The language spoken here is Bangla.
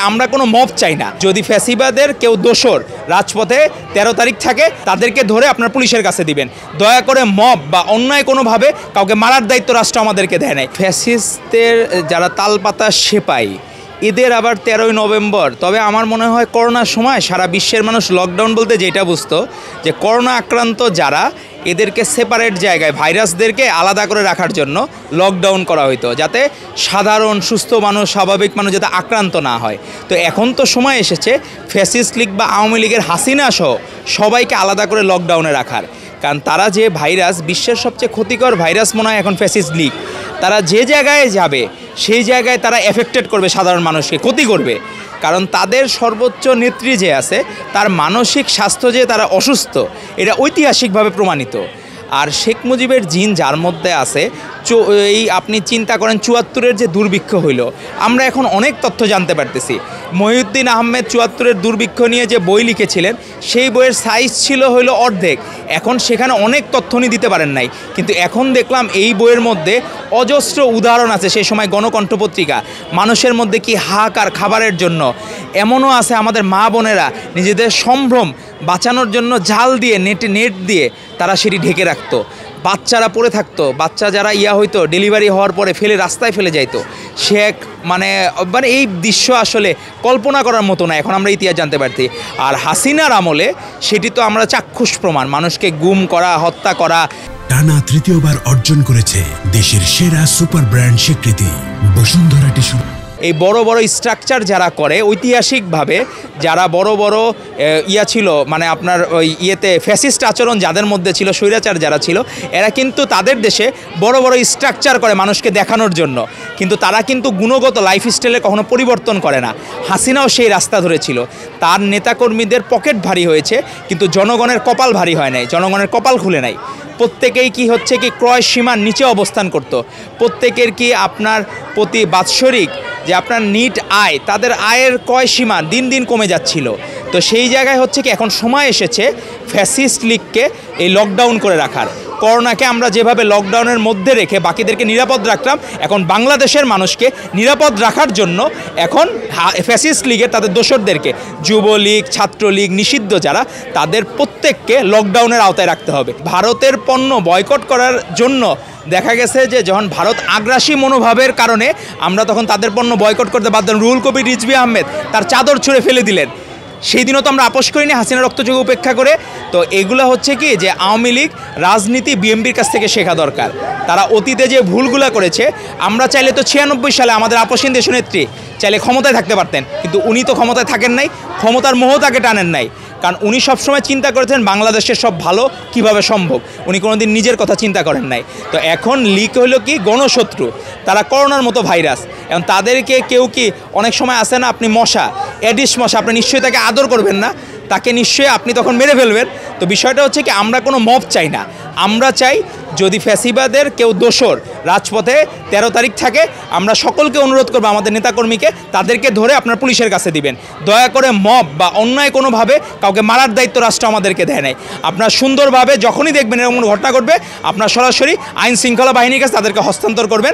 আমরা কোনো মব চাই না। যদি ফ্যাসিবাদের কেউ দোসর রাজপথে 13 তারিখ থাকে তাদেরকে ধরে আপনার পুলিশের কাছে দিবেন। দয়া করে মব বা অন্যায় কোনোভাবে কাউকে মারার দায়িত্ব রাষ্ট্র আমাদেরকে দেয় নাই। ফ্যাসিস্টদের যারা তালপাতা সেপাই এদের আবার 13ই নভেম্বর। তবে আমার মনে হয় করোনার সময় সারা বিশ্বের মানুষ লকডাউন বলতে যেটা বুঝতো যে করোনা আক্রান্ত যারা এদেরকে সেপারেট জায়গায় ভাইরাসদেরকে আলাদা করে রাখার জন্য লকডাউন করা হইতো, যাতে সাধারণ সুস্থ মানুষ স্বাভাবিক মানুষ যাতে আক্রান্ত না হয়। তো এখন তো সময় এসেছে ফ্যাসিস্ট লীগ বা আওয়ামী লীগের হাসিনা সহ সবাইকে আলাদা করে লকডাউনে রাখার। কারণ তারা যে ভাইরাস, বিশ্বের সবচেয়ে ক্ষতিকর ভাইরাস মনে হয় এখন ফ্যাসিস্ট লীগ। তারা যে জায়গায় যাবে সেই জায়গায় তারা এফেক্টেড করবে, সাধারণ মানুষকে ক্ষতি করবে। কারণ তাদের সর্বোচ্চ নেত্রী যে আছে তার মানসিক স্বাস্থ্য যে তারা অসুস্থ, এটা ঐতিহাসিকভাবে প্রমাণিত। আর শেখ মুজিবের জিন যার মধ্যে আছে, এই আপনি চিন্তা করেন ৭৪-এর যে দুর্ভিক্ষ হইল, আমরা এখন অনেক তথ্য জানতে পারতেছি। মহিউদ্দিন আহমেদ ৭৪-এর দুর্ভিক্ষ নিয়ে যে বই লিখেছিলেন সেই বইয়ের সাইজ ছিল হইল অর্ধেক। এখন সেখানে অনেক তথ্য উনি দিতে পারেন নাই, কিন্তু এখন দেখলাম এই বইয়ের মধ্যে অজস্র উদাহরণ আছে। সেই সময় গণকণ্ঠ পত্রিকা মানুষের মধ্যে কি হাহাকার খাবারের জন্য। এমনও আছে আমাদের মা বোনেরা নিজেদের সম্ভ্রম বাঁচানোর জন্য জাল দিয়ে নেট দিয়ে তারা সেটি ঢেকে রাখতো। বাচ্চারা পড়ে থাকতো, বাচ্চা যারা হইতো ডেলিভারি হওয়ার পরে ফেলে রাস্তায় ফেলে যাইতো। সে মানে এই দৃশ্য আসলে কল্পনা করার মতো না, এখন আমরা ইতিহাস জানতে পারছি। আর হাসিনার আমলে সেটি তো আমরা চাক্ষুষ প্রমাণ, মানুষকে গুম করা, হত্যা করা। টানা তৃতীয়বার অর্জন করেছে দেশের সেরা সুপার ব্র্যান্ড স্বীকৃতি বসুন্ধরা টিস্যু। এই বড় বড় স্ট্রাকচার যারা করে ঐতিহাসিকভাবে, যারা বড় বড় ছিল মানে আপনার ওই ফ্যাসিস্ট আচরণ যাদের মধ্যে ছিল, স্বৈরাচার যারা ছিল, এরা কিন্তু তাদের দেশে বড় বড় স্ট্রাকচার করে মানুষকে দেখানোর জন্য, কিন্তু তারা কিন্তু গুণগত লাইফস্টাইলে কখনো পরিবর্তন করে না। হাসিনাও সেই রাস্তা ধরেছিল। তার নেতাকর্মীদের পকেট ভারী হয়েছে, কিন্তু জনগণের কপাল ভারী হয় নাই, জনগণের কপাল খুলে নাই। প্রত্যেকেই কি হচ্ছে কি ক্রয় সীমার নিচে অবস্থান করত। প্রত্যেকের কি আপনার প্রতি বাৎসরিক যে আপনার নিট আয়, তাদের আয়ের ক্রয় সীমা দিন দিন কমে যাচ্ছিল। তো সেই জায়গায় হচ্ছে কি এখন সময় এসেছে ফ্যাসিস্ট লীগকে এই লকডাউন করে রাখার। করোনাকে আমরা যেভাবে লকডাউনের মধ্যে রেখে বাকিদেরকে নিরাপদ রাখলাম, এখন বাংলাদেশের মানুষকে নিরাপদ রাখার জন্য এখন ফ্যাসিস্ট লীগের তাদের দোসরদেরকে, যুবলীগ, ছাত্রলীগ, নিষিদ্ধ যারা, তাদের প্রত্যেককে লকডাউনের আওতায় রাখতে হবে। ভারতের পণ্য বয়কট করার জন্য দেখা গেছে যে যখন ভারত আগ্রাসী মনোভাবের কারণে আমরা তখন তাদের পণ্য বয়কট করতে বাধ্য। রুহুল কবির রিজভী আহমেদ তার চাদর ছুঁড়ে ফেলে দিলেন, সেই দিনও তো আমরা আপোষ করিনি হাসিনা রক্তচোখ উপেক্ষা করে। তো এগুলো হচ্ছে কি যে আওয়ামী লীগ রাজনীতি বিএনপির কাছ থেকে শেখা দরকার। তারা অতীতে যে ভুলগুলো করেছে, আমরা চাইলে তো 96 সালে আমাদের আপসহীন দেশনেত্রী চাইলে ক্ষমতায় থাকতে পারতেন, কিন্তু উনি তো ক্ষমতায় থাকেন নাই, ক্ষমতার মোহ তাকে টানেন নাই। কারণ উনি সবসময় চিন্তা করেছেন বাংলাদেশের সব ভালো কিভাবে সম্ভব, উনি কোনোদিন নিজের কথা চিন্তা করেন নাই। তো এখন লীগ হলো কি গণশত্রু, তারা করোনার মতো ভাইরাস। এখন তাদেরকে কেউ কি অনেক সময় আসে না, আপনি মশা, এডিস মশা, আপনি নিশ্চয়ই তাকে আদর করবেন না, তাকে নিশ্চয়ই আপনি তখন মেরে ফেলবেন। তো বিষয়টা হচ্ছে কি আমরা কোনো মব চাই না, আমরা চাই যদি ফ্যাসিবাদের কেউ দোসর রাজপথে 13 তারিখ থাকে, আমরা সকলকে অনুরোধ করবো আমাদের নেতাকর্মীকে তাদেরকে ধরে আপনার পুলিশের কাছে দিবেন। দয়া করে মব বা অন্যায় কোনোভাবে কাউকে মারার দায়িত্ব রাষ্ট্র আমাদেরকে দেয় নাই। আপনার সুন্দরভাবে যখনই দেখবেন এরকম ঘটনা ঘটবে, আপনার সরাসরি আইন শৃঙ্খলা বাহিনীর কাছে তাদেরকে হস্তান্তর করবেন।